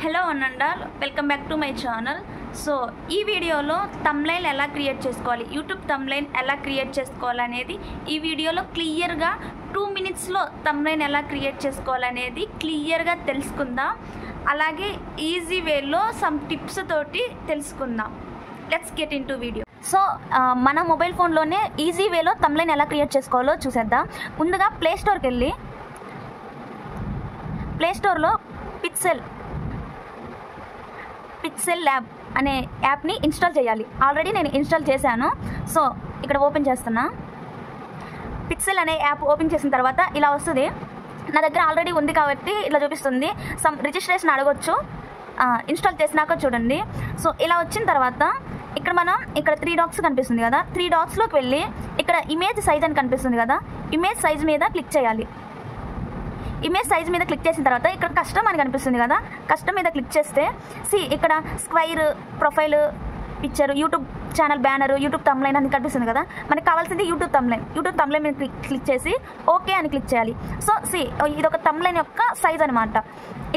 Hello అనండాల్, welcome back to my channel. So ఈ వీడియోలో థంబ్నెయిల్ ఎలా క్రియేట్ చేసుకోవాలి, యూట్యూబ్ థంబ్నెయిల్ ఎలా క్రియేట్ చేసుకోవాలనేది ఈ వీడియోలో క్లియర్గా 2 minutesలో థంబ్నెయిల్ ఎలా క్రియేట్ చేసుకోవాలనేది క్లియర్గా తెలుసుకుందాం. అలాగే ఈజీ వేలో సమ్ టిప్స్ తోటి తెలుసుకుందాం. Let's get in to video. So మన మొబైల్ ఫోన్లోనే ఈజీ వేలో థంబ్నెయిల్ ఎలా క్రియేట్ చేసుకోవాలో చూసేద్దాం. ముందుగా ప్లేస్టోర్కి వెళ్ళి ప్లేస్టోర్లో పిక్సెల్ ల్యాబ్ అనే యాప్ని ఇన్స్టాల్ చేయాలి. ఆల్రెడీ నేను ఇన్స్టాల్ చేశాను. సో ఇక్కడ ఓపెన్ చేస్తున్నా. పిక్సెల్ అనే యాప్ ఓపెన్ చేసిన తర్వాత ఇలా వస్తుంది. నా దగ్గర ఆల్రెడీ ఉంది కాబట్టి ఇట్లా చూపిస్తుంది. సమ్ రిజిస్ట్రేషన్ అడగొచ్చు. ఇన్స్టాల్ చేసినాక చూడండి. సో ఇలా వచ్చిన తర్వాత ఇక్కడ 3 dots కనిపిస్తుంది కదా, 3 dotsలోకి వెళ్ళి ఇక్కడ ఇమేజ్ సైజ్ అని కనిపిస్తుంది కదా, ఇమేజ్ సైజ్ మీద క్లిక్ చేయాలి. ఇమేజ్ సైజ్ మీద క్లిక్ చేసిన తర్వాత ఇక్కడ కస్టమ్ అని కనిపిస్తుంది కదా, కస్టమ్ మీద క్లిక్ చేస్తే ఇక్కడ square, profile picture, YouTube channel banner, YouTube thumbnail అని కనిపిస్తుంది కదా. మనకి కావాల్సింది యూట్యూబ్ థంబ్నెయిల్ మీద క్లిక్ చేసి ఓకే అని క్లిక్ చేయాలి. సో ఇది ఒక థంబ్నెయిల్ యొక్క సైజ్ అనమాట.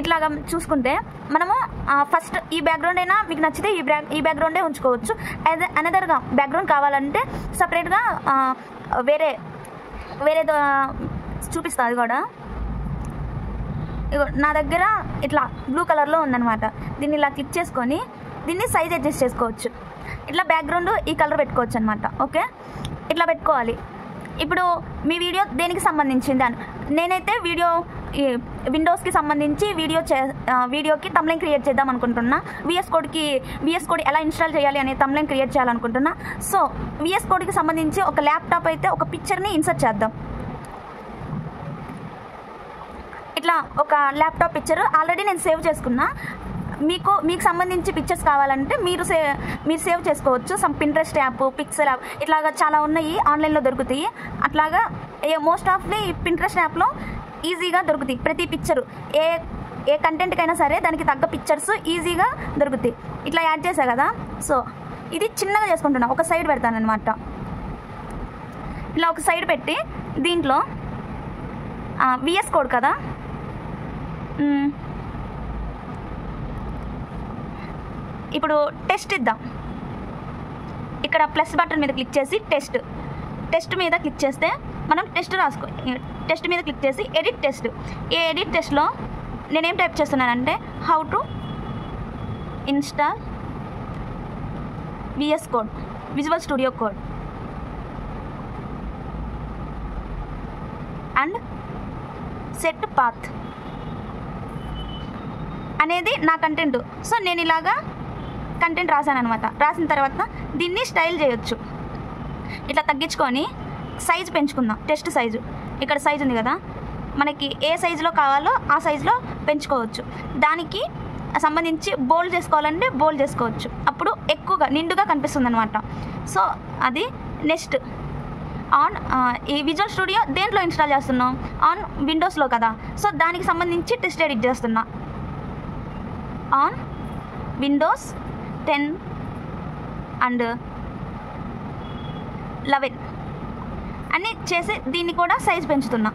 ఇట్లాగా చూసుకుంటే మనము ఫస్ట్ ఈ బ్యాక్గ్రౌండ్ అయినా మీకు నచ్చితే ఈ బ్యాక్గ్రౌండే ఉంచుకోవచ్చు. అనదర్గా బ్యాక్గ్రౌండ్ కావాలంటే సపరేట్గా వేరే చూపిస్తుంది. అది కూడా నా దగ్గర ఇట్లా బ్లూ కలర్లో ఉందన్నమాట. దీన్ని ఇలా క్లిక్ చేసుకొని దీన్ని సైజ్ అడ్జస్ట్ చేసుకోవచ్చు. ఇట్లా బ్యాక్గ్రౌండ్ ఈ కలర్ పెట్టుకోవచ్చు అనమాట. ఓకే, ఇట్లా పెట్టుకోవాలి. ఇప్పుడు మీ వీడియో దేనికి సంబంధించింది అని నేనైతే విండోస్కి సంబంధించి వీడియోకి థంబ్నెయిల్ క్రియేట్ చేద్దాం అనుకుంటున్నా. VS కోడ్ ఎలా ఇన్స్టాల్ చేయాలి అనే థంబ్నెయిల్ క్రియేట్ చేయాలనుకుంటున్నా. సో VS కోడ్కి సంబంధించి ఒక ల్యాప్టాప్ అయితే ఒక పిక్చర్ని ఇన్సర్ట్ చేద్దాం. ఇట్లా ఒక ల్యాప్టాప్ పిక్చర్ ఆల్రెడీ నేను సేవ్ చేసుకున్నా. మీకు సంబంధించి పిక్చర్స్ కావాలంటే మీరు సేవ్ చేసుకోవచ్చు. Some Pinterest app, pixel app ఇట్లాగా చాలా ఉన్నాయి, ఆన్లైన్లో దొరుకుతాయి. అట్లాగా మోస్ట్ ఆఫ్ ది పింట్రెస్ట్ యాప్లో ఈజీగా దొరుకుతాయి. ప్రతి పిక్చరు ఏ కంటెంట్కైనా సరే దానికి తగ్గ పిక్చర్స్ ఈజీగా దొరుకుతాయి. ఇట్లా యాడ్ చేశా కదా. సో ఇది చిన్నగా చేసుకుంటున్నా, ఒక సైడ్ పెడతాను అనమాట. ఇలా ఒక సైడ్ పెట్టి దీంట్లో VS కోడ్ కదా, ఇప్పుడు టెస్ట్ ఇద్దాం. ఇక్కడ ప్లస్ బటన్ మీద క్లిక్ చేసి టెస్ట్ మీద క్లిక్ చేస్తే మనం టెస్ట్ మీద క్లిక్ చేసి ఎడిట్ టెస్ట్. ఈ ఎడిట్ టెస్ట్లో నేనేం టైప్ చేస్తున్నానంటే how to install VS code, visual studio code and set path అనేది నా కంటెంట్. సో నేను ఇలాగా కంటెంట్ రాశాను అనమాట. రాసిన తర్వాత దీన్ని స్టైల్ చేయొచ్చు. ఇట్లా తగ్గించుకొని సైజు పెంచుకుందాం. టెస్ట్ సైజు ఇక్కడ సైజు ఉంది కదా, మనకి ఏ సైజులో కావాలో ఆ సైజులో పెంచుకోవచ్చు. దానికి సంబంధించి బోల్డ్ చేసుకోవాలంటే బోల్డ్ చేసుకోవచ్చు. అప్పుడు ఎక్కువగా నిండుగా కనిపిస్తుంది అనమాట. సో అది నెక్స్ట్ ఈ విజువల్ స్టూడియో దేంట్లో ఇన్స్టాల్ చేస్తున్నాం, ఆన్ విండోస్లో కదా. సో దానికి సంబంధించి టెస్ట్ ఎడిట్ చేస్తున్నా. ఆన్ విండోస్ 10 and 11 అని చేసి దీన్ని కూడా సైజ్ పెంచుతున్నా,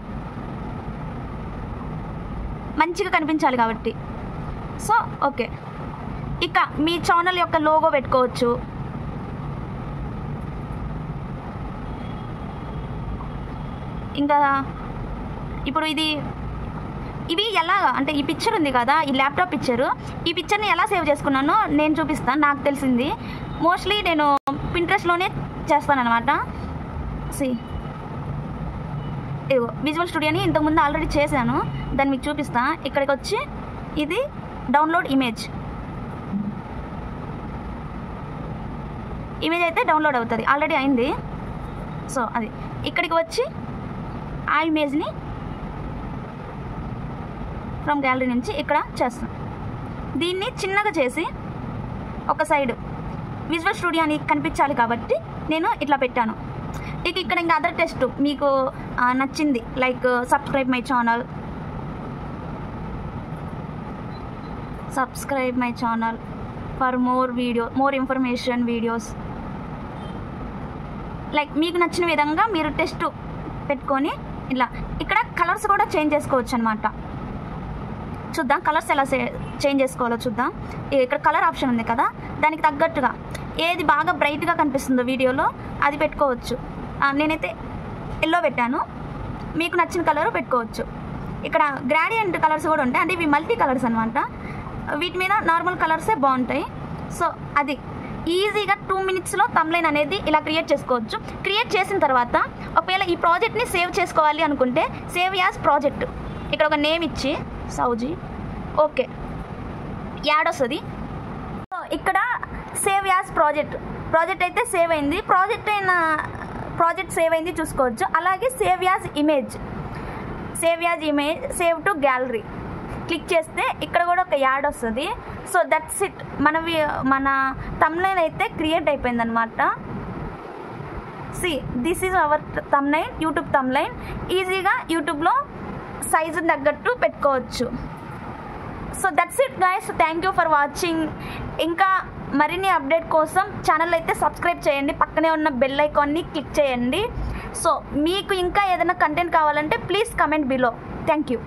మంచిగా కనిపించాలి కాబట్టి. సో ఓకే, ఇక మీ ఛానల్ యొక్క లోగో పెట్టుకోవచ్చు. ఇంకా ఇప్పుడు ఇవి ఎలాగా అంటే ఈ పిక్చర్ ఉంది కదా, ఈ ల్యాప్టాప్ పిక్చరు, ఈ పిక్చర్ని ఎలా సేవ్ చేసుకున్నానో నేను చూపిస్తాను. నాకు తెలిసింది మోస్ట్లీ నేను పింట్రెస్ట్లోనే చేస్తాను అనమాట. ఇదిగో విజువల్ స్టూడియోని ఇంతకుముందు ఆల్రెడీ చేశాను, దాన్ని మీకు చూపిస్తా. ఇక్కడికి వచ్చి ఇది డౌన్లోడ్ ఇమేజ్ అయితే డౌన్లోడ్ అవుతుంది, ఆల్రెడీ అయింది. సో అది ఇక్కడికి వచ్చి ఆ ఇమేజ్ని ఫ్రమ్ గ్యాలరీ నుంచి ఇక్కడ చేస్తాను. దీన్ని చిన్నగా చేసి ఒక సైడ్ విజువల్ స్టూడియో అని కనిపించాలి కాబట్టి నేను ఇట్లా పెట్టాను. ఇక్కడ ఇంకా అదర్ టెస్ట్ మీకు నచ్చింది, like subscribe my channel for more information videos. Like మీకు నచ్చిన విధంగా మీరు టెస్ట్ పెట్టుకొని ఇలా ఇక్కడ కలర్స్ కూడా చేంజ్ చేసుకోవచ్చు అనమాట. చూద్దాం కలర్స్ ఎలా చేంజ్ చేసుకోవాలో చూద్దాం. ఇక్కడ కలర్ ఆప్షన్ ఉంది కదా, దానికి తగ్గట్టుగా ఏది బాగా బ్రైట్గా కనిపిస్తుందో వీడియోలో అది పెట్టుకోవచ్చు. నేనైతే ఎల్లో పెట్టాను, మీకు నచ్చిన కలర్ పెట్టుకోవచ్చు. ఇక్కడ గ్రాడియంట్ కలర్స్ కూడా ఉంటాయి, అంటే ఇవి మల్టీ కలర్స్ అనమాట. వీటి మీద నార్మల్ కలర్సే బాగుంటాయి. సో అది ఈజీగా 2 minutesలో తమ్లైన్ అనేది ఇలా క్రియేట్ చేసుకోవచ్చు. క్రియేట్ చేసిన తర్వాత ఒకవేళ ఈ ప్రాజెక్ట్ని సేవ్ చేసుకోవాలి అనుకుంటే సేవ్ యాజ్ ప్రాజెక్ట్, ఇక్కడ ఒక నేమ్ ఇచ్చి సౌజీ ఓకే యాడ్ వస్తుంది. సో ఇక్కడ సేవ్ యాజ్ ప్రాజెక్ట్ అయితే సేవ్ అయింది, ప్రాజెక్ట్ సేవ్ అయింది చూసుకోవచ్చు. అలాగే save as image, save to gallery click చేస్తే ఇక్కడ కూడా ఒక యాడ్ వస్తుంది. సో దట్స్ ఇట్, మన తమ్లైన్ అయితే క్రియేట్ అయిపోయింది అనమాట. This is our thumbnail, YouTube thumbnail. ఈజీగా యూట్యూబ్లో సైజు తగ్గట్టు పెట్టుకోవచ్చు. So that's it guys, thank you for watching. ఇంకా మరిన్ని అప్డేట్ కోసం ఛానల్ అయితే సబ్స్క్రైబ్ చేయండి, పక్కనే ఉన్న బెల్ ఐకాన్ని క్లిక్ చేయండి. సో మీకు ఇంకా ఏదైనా కంటెంట్ కావాలంటే please comment below. Thank you.